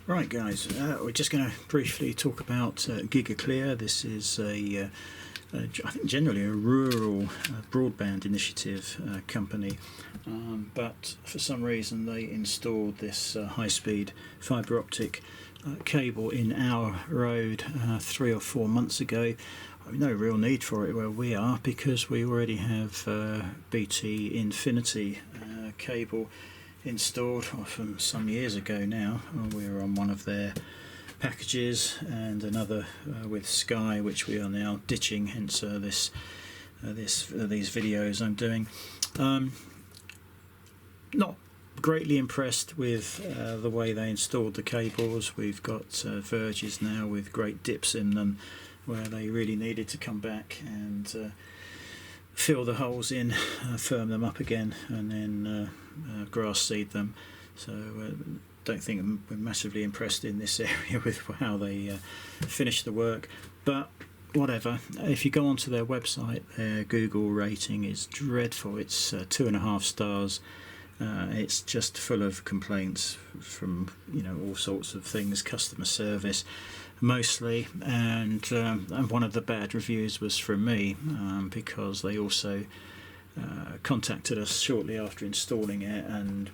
Right, guys, we're just going to briefly talk about Gigaclear. This is I think generally a rural broadband initiative company, but for some reason they installed this high-speed fibre optic cable in our road 3 or 4 months ago. No real need for it where we are because we already have BT Infinity cable installed from some years ago now. We're on one of their packages and another with Sky, which we are now ditching, hence these videos I'm doing. Not greatly impressed with the way they installed the cables. We've got verges now with great dips in them where they really needed to come back and fill the holes in, firm them up again, and then grass seed them. So don't think we're massively impressed in this area with how they finished the work, but whatever. If you go onto their website, their Google rating is dreadful. It's 2.5 stars. It's just full of complaints from all sorts of things, customer service mostly, and one of the bad reviews was from me because they also contacted us shortly after installing it and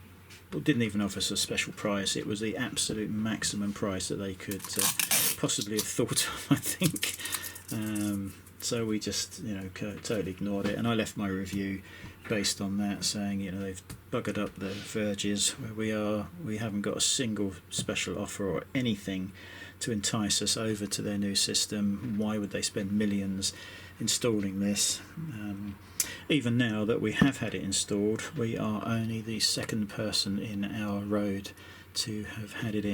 didn't even offer us a special price. It was the absolute maximum price that they could possibly have thought of, I think. So we just totally ignored it, and I left my review based on that, saying they've buggered up the verges where we haven't got a single special offer or anything to entice us over to their new system. Why would they spend millions installing this? Even now that we have had it installed, we are only the second person in our road to have had it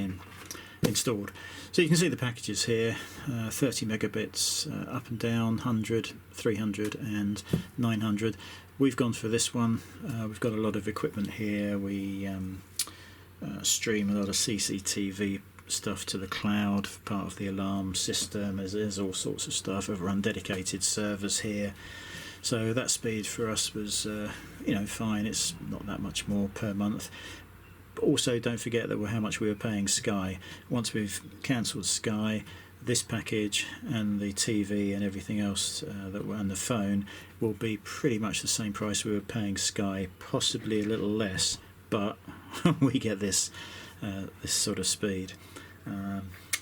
installed. So you can see the packages here, 30 megabits up and down, 100, 300 and 900. We've gone for this one. We've got a lot of equipment here. We stream a lot of CCTV stuff to the cloud, part of the alarm system. There's all sorts of stuff. I've run dedicated servers here. So that speed for us was fine. It's not that much more per month. But also don't forget that how much we were paying Sky. Once we've cancelled Sky, this package and the TV and everything else and the phone will be pretty much the same price we were paying Sky, possibly a little less, but we get this sort of speed.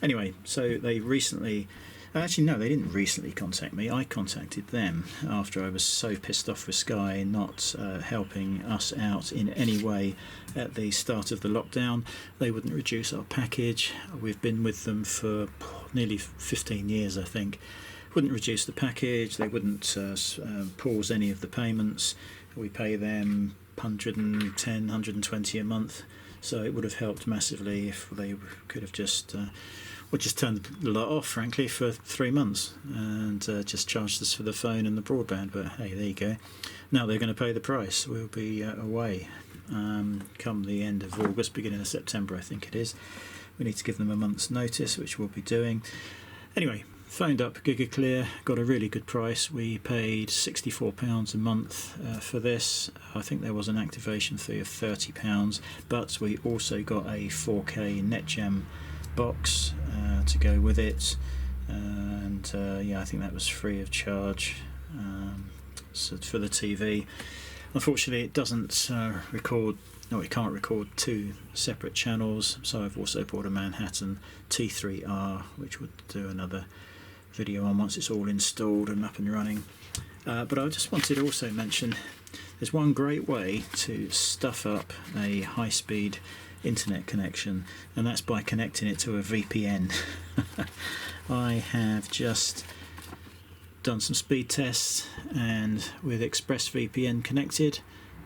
Anyway, so they recently... Actually, no, they didn't recently contact me. I contacted them after I was so pissed off with Sky not helping us out in any way at the start of the lockdown. They wouldn't reduce our package. We've been with them for nearly 15 years, I think. Wouldn't reduce the package. They wouldn't pause any of the payments. We pay them 110, 120 a month. So it would have helped massively if they could have just turned the lot off, frankly, for 3 months and just charged us for the phone and the broadband. But hey, there you go. Now they're going to pay the price. We'll be away come the end of August, beginning of September, I think it is. We need to give them a month's notice, which we'll be doing. Anyway, phoned up Gigaclear, got a really good price. We paid £64 a month for this. I think there was an activation fee of £30, but we also got a 4K Netgem box to go with it, and I think that was free of charge. So for the TV, unfortunately it doesn't record. No, it can't record 2 separate channels, so I've also bought a Manhattan T3R, which would do another video on once it's all installed and up and running. But I just wanted to also mention there's one great way to stuff up a high-speed internet connection, and that's by connecting it to a VPN. I have just done some speed tests, and with ExpressVPN connected,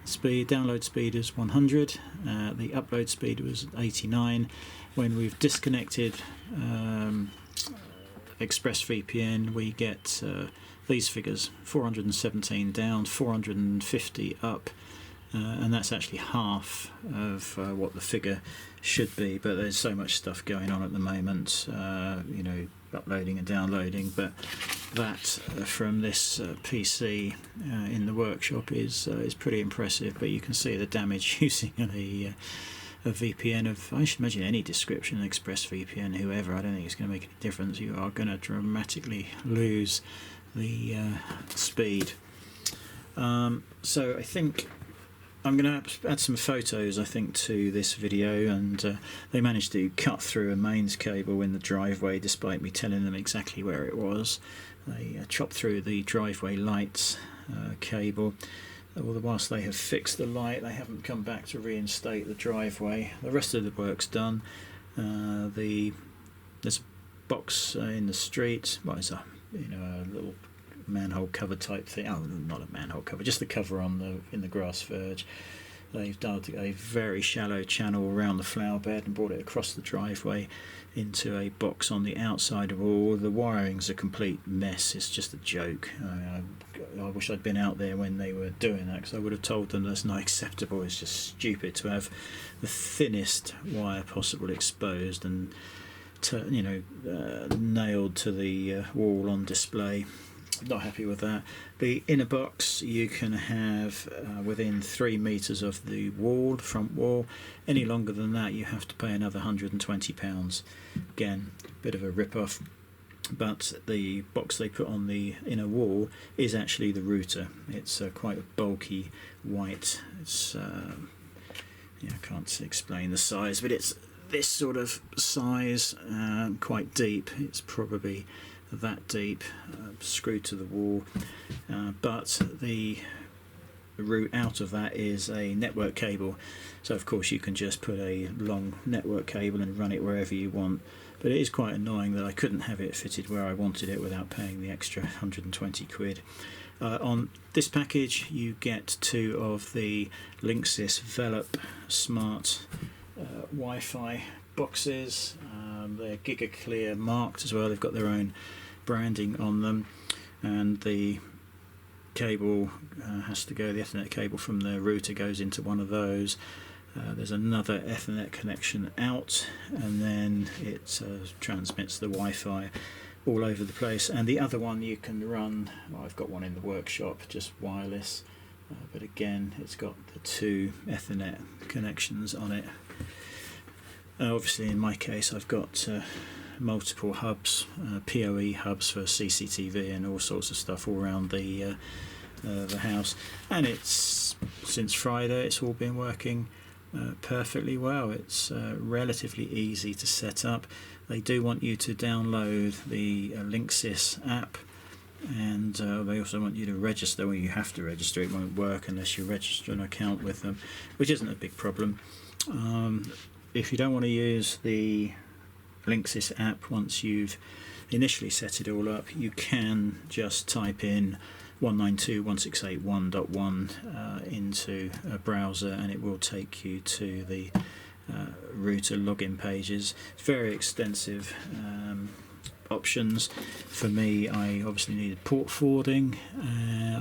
download speed is 100, the upload speed was 89. When we've disconnected ExpressVPN, we get these figures: 417 down, 450 up. And that's actually half of what the figure should be, but there's so much stuff going on at the moment, uploading and downloading, but that from this PC in the workshop is pretty impressive. But you can see the damage using a VPN of, I should imagine, any description, ExpressVPN, whoever, I don't think it's going to make any difference. You are going to dramatically lose the speed. So I think I'm going to add some photos, I think, to this video, and they managed to cut through a mains cable in the driveway despite me telling them exactly where it was. They chopped through the driveway lights cable. Whilst they have fixed the light, they haven't come back to reinstate the driveway. The rest of the work's done. There's a box in the street. Well, it's a little manhole cover type thing. Oh, not a manhole cover, just the cover on in the grass verge. They've dug a very shallow channel around the flower bed and brought it across the driveway into a box on the outside wall. The wiring's a complete mess. It's just a joke. I wish I'd been out there when they were doing that, because I would have told them that's not acceptable. It's just stupid to have the thinnest wire possible exposed and nailed to the wall on display. Not happy with that. The inner box you can have within 3 meters of the wall, the front wall. Any longer than that you have to pay another £120. Again, bit of a rip-off, but the box they put on the inner wall is actually the router. It's quite a bulky white. It's I can't explain the size, but it's this sort of size, quite deep. It's probably that deep, screwed to the wall, but the route out of that is a network cable, so of course you can just put a long network cable and run it wherever you want. But it is quite annoying that I couldn't have it fitted where I wanted it without paying the extra 120 quid. On this package you get 2 of the Linksys Velop smart Wi-Fi boxes. They're Gigaclear marked as well. They've got their own branding on them, and the cable has to go, the Ethernet cable from the router goes into one of those. There's another Ethernet connection out, and then it transmits the Wi-Fi all over the place. And the other one you can run, well, I've got one in the workshop, just wireless, but again it's got the 2 Ethernet connections on it. Obviously in my case I've got multiple hubs, PoE hubs for CCTV and all sorts of stuff all around the house, and it's since Friday it's all been working perfectly well. It's relatively easy to set up. They do want you to download the Linksys app, and they also want you to register. Well, you have to register. It won't work unless you register an account with them, which isn't a big problem. If you don't want to use the Linksys app once you've initially set it all up, you can just type in 192.168.1.1 into a browser, and it will take you to the router login pages. It's very extensive options. For me, I obviously needed port forwarding.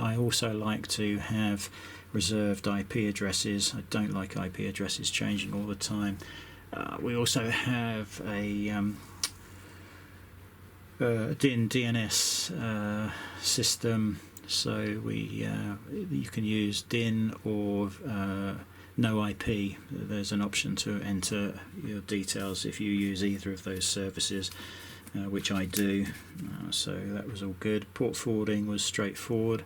I also like to have reserved IP addresses. I don't like IP addresses changing all the time. We also have a DNS system, so you can use DIN or no IP. There's an option to enter your details if you use either of those services, which I do, so that was all good. Port forwarding was straightforward.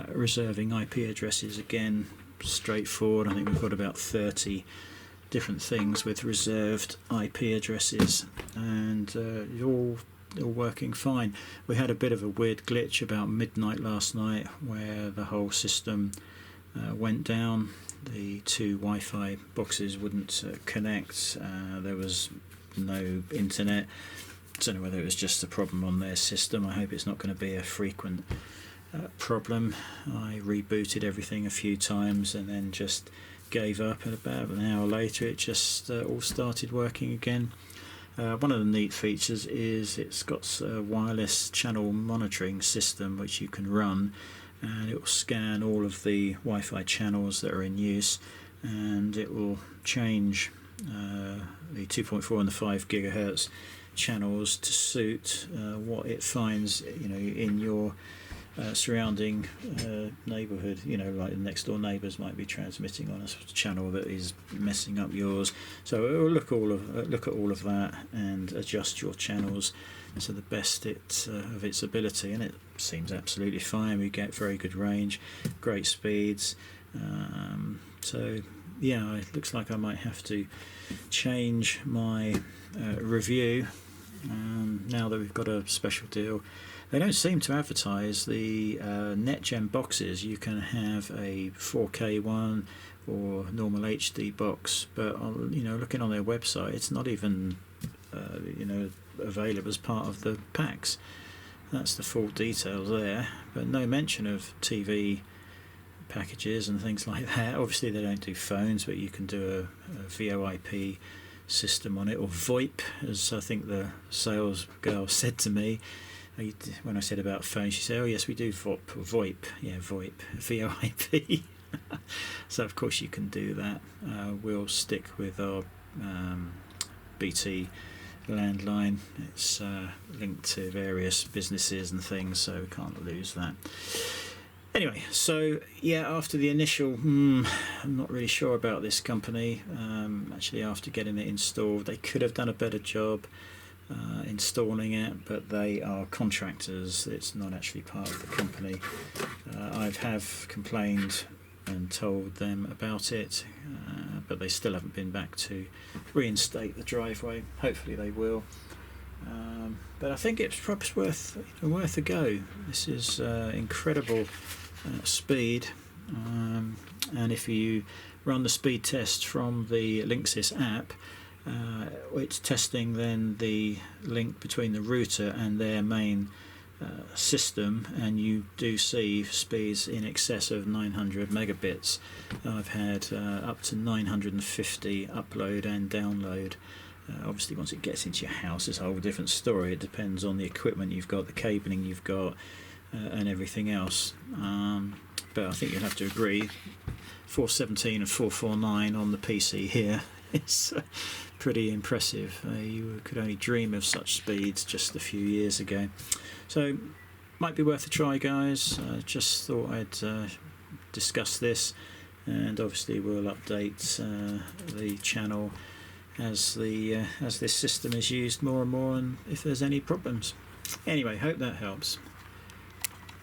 Reserving IP addresses, again, straightforward. I think we've got about 30 different things with reserved IP addresses, and all working fine. We had a bit of a weird glitch about midnight last night where the whole system went down. The 2 Wi-Fi boxes wouldn't connect. There was no internet. I don't know whether it was just a problem on their system. I hope it's not going to be a frequent problem. I rebooted everything a few times and then just gave up, and about an hour later it just all started working again. One of the neat features is it's got a wireless channel monitoring system which you can run, and it will scan all of the Wi-Fi channels that are in use, and it will change the 2.4 and the 5 gigahertz channels to suit what it finds in your surrounding neighbourhood, like the next door neighbours might be transmitting on a channel that is messing up yours. So it will look at all of that and adjust your channels to the best of its ability, and it seems absolutely fine. We get very good range, great speeds. So yeah, it looks like I might have to change my review now that we've got a special deal. They don't seem to advertise the Netgem boxes. You can have a 4K one or normal HD box, but looking on their website, it's not even available as part of the packs. That's the full details there, but no mention of TV packages and things like that. Obviously they don't do phones, but you can do a VoIP system on it, or VoIP, as I think the sales girl said to me when I said about phones. She said, "Oh yes, we do VoIP, yeah, VoIP, VoIP." So of course you can do that. We'll stick with our BT landline. It's linked to various businesses and things, so we can't lose that. Anyway, so yeah, after the initial, I'm not really sure about this company. Actually, after getting it installed, they could have done a better job installing it, but they are contractors. It's not actually part of the company. I have complained and told them about it, but they still haven't been back to reinstate the driveway. Hopefully they will. But I think it's perhaps worth a go. This is incredible speed, and if you run the speed test from the Linksys app, it's testing then the link between the router and their main system, and you do see speeds in excess of 900 megabits. I've had up to 950 upload and download. Obviously once it gets into your house it's a whole different story. It depends on the equipment you've got, the cabling you've got, and everything else. But I think you'll have to agree 417 and 449 on the PC here is pretty impressive. You could only dream of such speeds just a few years ago. So might be worth a try, guys. Just thought I'd discuss this, and obviously we'll update the channel as this system is used more and more, and if there's any problems. Anyway, hope that helps.